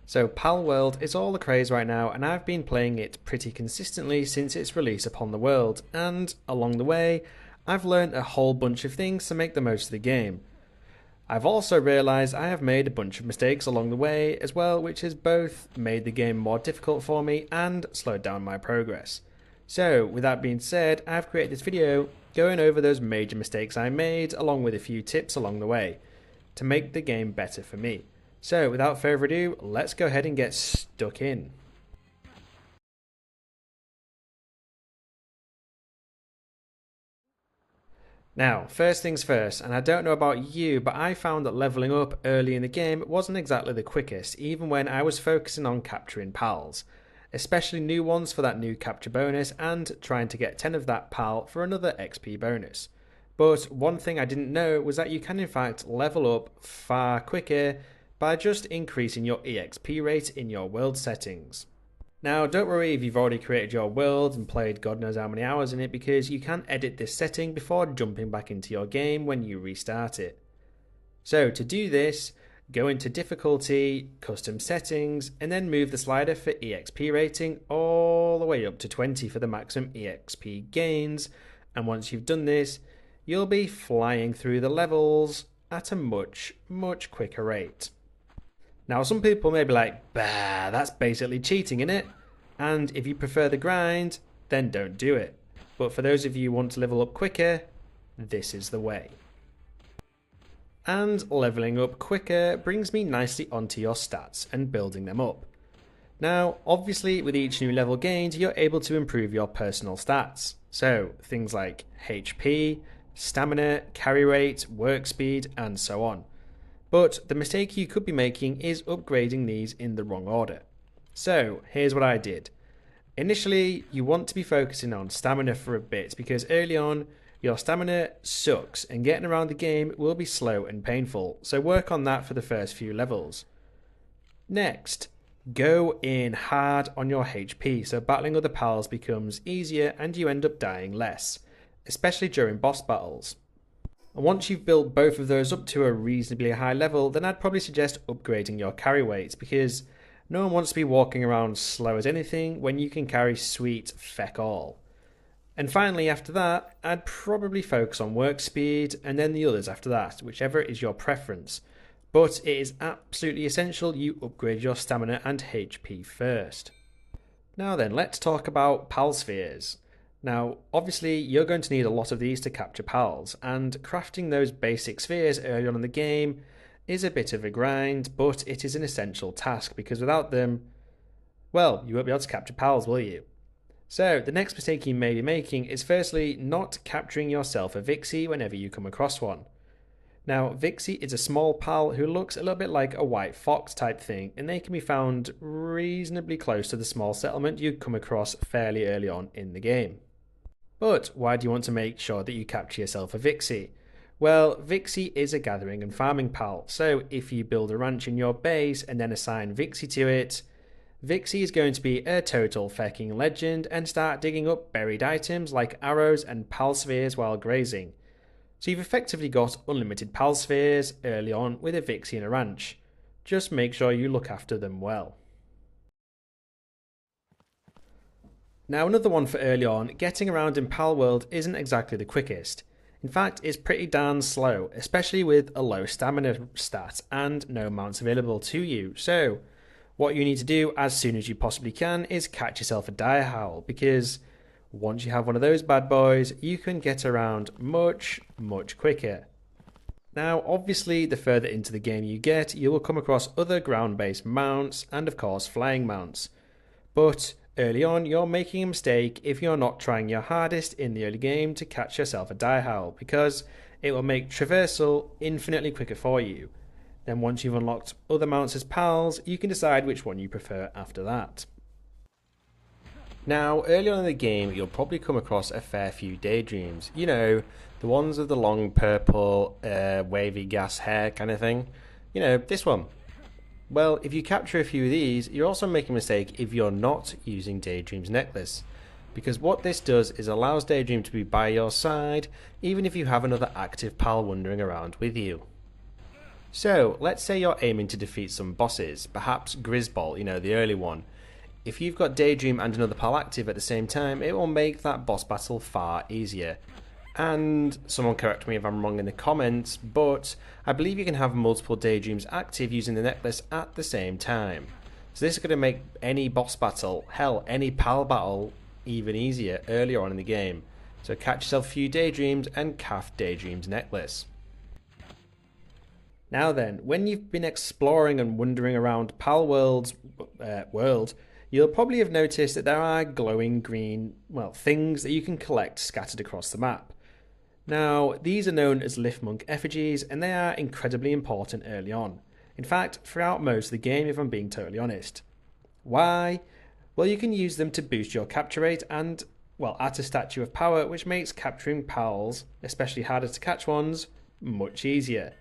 So Palworld is all the craze right now, and I've been playing it pretty consistently since its release upon the world, and along the way, I've learned a whole bunch of things to make the most of the game. I've also realised I have made a bunch of mistakes along the way as well, which has both made the game more difficult for me and slowed down my progress. So, with that being said, I've created this video going over those major mistakes I made, along with a few tips along the way, to make the game better for me. So, without further ado, let's go ahead and get stuck in. Now, first things first, and I don't know about you, but I found that leveling up early in the game wasn't exactly the quickest, even when I was focusing on capturing pals, especially new ones for that new capture bonus and trying to get 10 of that pal for another XP bonus. But one thing I didn't know was that you can in fact level up far quicker by just increasing your EXP rate in your world settings. Now, don't worry if you've already created your world and played God knows how many hours in it, because you can edit this setting before jumping back into your game when you restart it. So to do this, go into difficulty, custom settings, and then move the slider for EXP rating all the way up to 20 for the maximum EXP gains, and once you've done this, you'll be flying through the levels at a much quicker rate. Now, some people may be like, bah, that's basically cheating, innit? And if you prefer the grind, then don't do it. But for those of you who want to level up quicker, this is the way. And leveling up quicker brings me nicely onto your stats and building them up. Now, obviously, with each new level gained, you're able to improve your personal stats. So, things like HP, stamina, carry rate, work speed, and so on. But the mistake you could be making is upgrading these in the wrong order. So here's what I did. Initially, you want to be focusing on stamina for a bit, because early on, your stamina sucks and getting around the game will be slow and painful, so work on that for the first few levels. Next, go in hard on your HP, so battling other pals becomes easier and you end up dying less, especially during boss battles. And once you've built both of those up to a reasonably high level, then I'd probably suggest upgrading your carry weight, because no one wants to be walking around slow as anything when you can carry sweet feck all. And finally, after that, I'd probably focus on work speed and then the others after that, whichever is your preference. But it is absolutely essential you upgrade your stamina and HP first. Now then, let's talk about pal spheres. Now, obviously, you're going to need a lot of these to capture pals, and crafting those basic spheres early on in the game is a bit of a grind, but it is an essential task, because without them, well, you won't be able to capture pals, will you? So, the next mistake you may be making is firstly not capturing yourself a Vixie whenever you come across one. Now, Vixie is a small pal who looks a little bit like a white fox type thing, and they can be found reasonably close to the small settlement you come across fairly early on in the game. But why do you want to make sure that you capture yourself a Vixie? Well, Vixie is a gathering and farming pal, so if you build a ranch in your base and then assign Vixie to it, Vixie is going to be a total fecking legend and start digging up buried items like arrows and pal spheres while grazing. So you've effectively got unlimited pal spheres early on with a Vixie in a ranch. Just make sure you look after them well. Now, another one for early on, getting around in Palworld isn't exactly the quickest. In fact, it's pretty darn slow, especially with a low stamina stat and no mounts available to you. So, what you need to do as soon as you possibly can is catch yourself a dire howl, because once you have one of those bad boys, you can get around much quicker. Now, obviously, the further into the game you get, you will come across other ground-based mounts and, of course, flying mounts. But early on, you're making a mistake if you're not trying your hardest in the early game to catch yourself a dire howl, because it will make traversal infinitely quicker for you. Then once you've unlocked other mounts as pals, you can decide which one you prefer after that. Now, early on in the game, you'll probably come across a fair few Daydreams. You know, the ones with the long purple, wavy gas hair kind of thing. You know, this one. Well, if you capture a few of these, you're also making a mistake if you're not using Daydream's necklace, because what this does is allows Daydream to be by your side, even if you have another active pal wandering around with you. So, let's say you're aiming to defeat some bosses, perhaps Grisbolt, the early one. If you've got Daydream and another pal active at the same time, it will make that boss battle far easier. And someone correct me if I'm wrong in the comments, but I believe you can have multiple Daydreams active using the necklace at the same time. So this is going to make any boss battle, hell, any pal battle, even easier earlier on in the game. So catch yourself a few Daydreams and craft Daydreams necklace. Now then, when you've been exploring and wandering around Palworld's world, you'll probably have noticed that there are glowing green, things that you can collect scattered across the map. Now, these are known as Liftmonk Effigies, and they are incredibly important early on. In fact, throughout most of the game, if I'm being totally honest. Why? Well, you can use them to boost your capture rate and, add a statue of power, which makes capturing pals, especially harder to catch ones, much easier.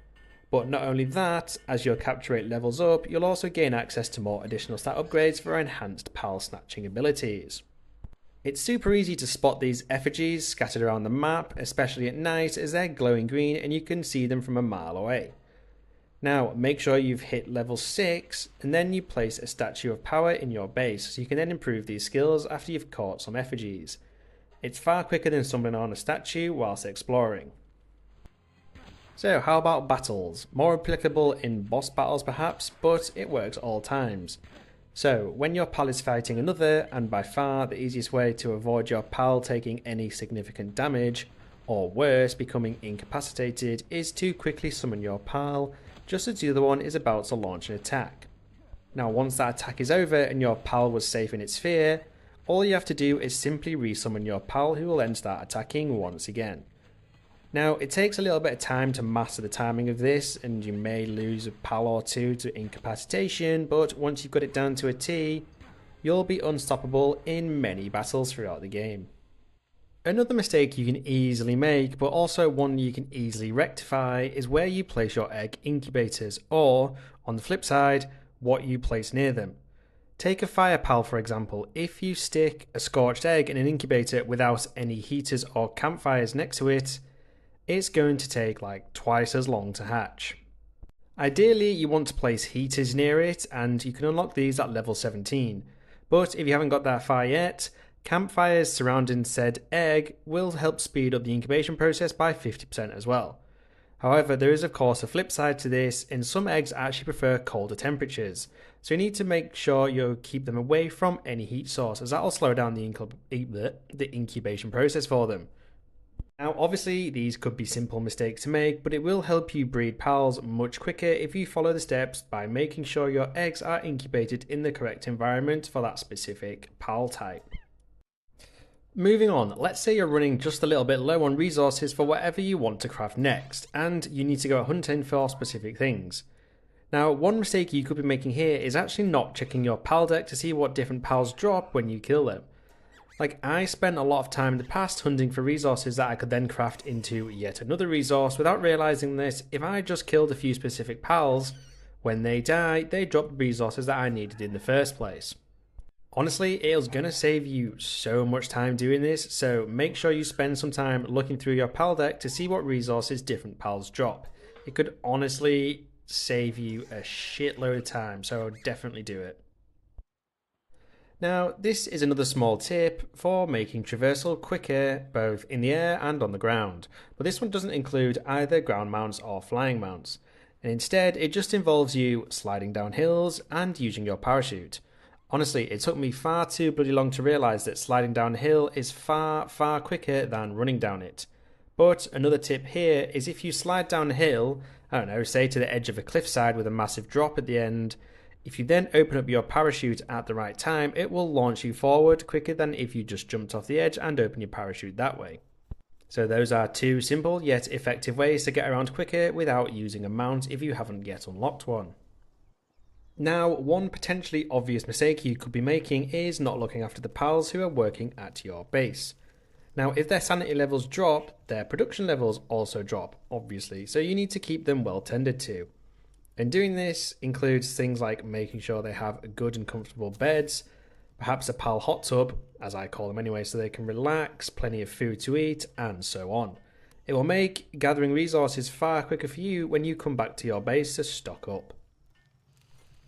But not only that, as your capture rate levels up, you'll also gain access to more additional stat upgrades for enhanced pal snatching abilities. It's super easy to spot these effigies scattered around the map, especially at night, as they're glowing green and you can see them from a mile away. Now, make sure you've hit level 6, and then you place a statue of power in your base, so you can then improve these skills after you've caught some effigies. It's far quicker than stumbling on a statue whilst exploring. So how about battles? More applicable in boss battles perhaps, but it works all times. So when your pal is fighting another, and by far the easiest way to avoid your pal taking any significant damage, or worse, becoming incapacitated, is to quickly summon your pal, just as the other one is about to launch an attack. Now once that attack is over and your pal was safe in its sphere, all you have to do is simply resummon your pal, who will then start attacking once again. Now, it takes a little bit of time to master the timing of this, and you may lose a pal or two to incapacitation, but once you've got it down to a T, you'll be unstoppable in many battles throughout the game. Another mistake you can easily make, but also one you can easily rectify, is where you place your egg incubators, or, on the flip side, what you place near them. Take a fire pal for example. If you stick a scorched egg in an incubator without any heaters or campfires next to it, it's going to take like twice as long to hatch. Ideally, you want to place heaters near it, and you can unlock these at level 17. But if you haven't got that far yet, campfires surrounding said egg will help speed up the incubation process by 50% as well. However, there is of course a flip side to this, and some eggs actually prefer colder temperatures, so you need to make sure you keep them away from any heat source, as that will slow down the incubation process for them. Now obviously these could be simple mistakes to make, but it will help you breed pals much quicker if you follow the steps by making sure your eggs are incubated in the correct environment for that specific pal type. Moving on, let's say you're running just a little bit low on resources for whatever you want to craft next, and you need to go hunting for specific things. Now one mistake you could be making here is actually not checking your pal deck to see what different pals drop when you kill them. Like, I spent a lot of time in the past hunting for resources that I could then craft into yet another resource without realising that if I just killed a few specific pals, when they die, they drop the resources that I needed in the first place. Honestly, it was going to save you so much time doing this, so make sure you spend some time looking through your pal deck to see what resources different pals drop. It could honestly save you a shitload of time, so definitely do it. Now, this is another small tip for making traversal quicker both in the air and on the ground, but this one doesn't include either ground mounts or flying mounts, and instead it just involves you sliding down hills and using your parachute. Honestly, it took me far too bloody long to realise that sliding down a hill is far quicker than running down it. But another tip here is if you slide down a hill, I don't know, say to the edge of a cliffside with a massive drop at the end, if you then open up your parachute at the right time, it will launch you forward quicker than if you just jumped off the edge and opened your parachute that way. So those are two simple yet effective ways to get around quicker without using a mount if you haven't yet unlocked one. Now, one potentially obvious mistake you could be making is not looking after the pals who are working at your base. Now, if their sanity levels drop, their production levels also drop, obviously, so you need to keep them well tended to. And doing this includes things like making sure they have good and comfortable beds, perhaps a pal hot tub, as I call them anyway, so they can relax, plenty of food to eat, and so on. It will make gathering resources far quicker for you when you come back to your base to stock up.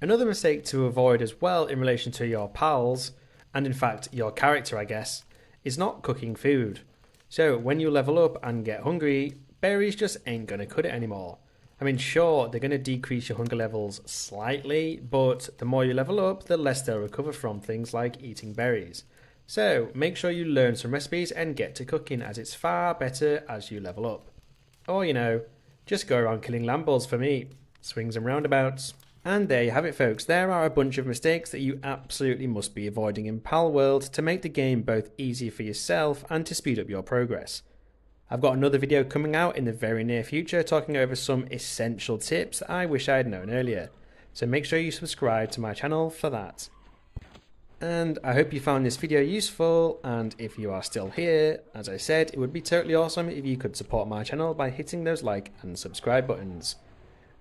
Another mistake to avoid as well in relation to your pals, and in fact your character I guess, is not cooking food. So when you level up and get hungry, berries just ain't going to cut it anymore. I mean, sure, they're going to decrease your hunger levels slightly, but the more you level up, the less they'll recover from things like eating berries. So make sure you learn some recipes and get to cooking, as it's far better as you level up. Or, just go around killing lamballs for me. Swings and roundabouts. And there you have it, folks. There are a bunch of mistakes that you absolutely must be avoiding in Palworld to make the game both easier for yourself and to speed up your progress. I've got another video coming out in the very near future talking over some essential tips that I wish I had known earlier. So make sure you subscribe to my channel for that. And I hope you found this video useful, and if you are still here, as I said, it would be totally awesome if you could support my channel by hitting those like and subscribe buttons.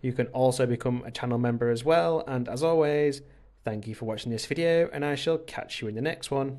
You can also become a channel member as well, and as always, thank you for watching this video, and I shall catch you in the next one.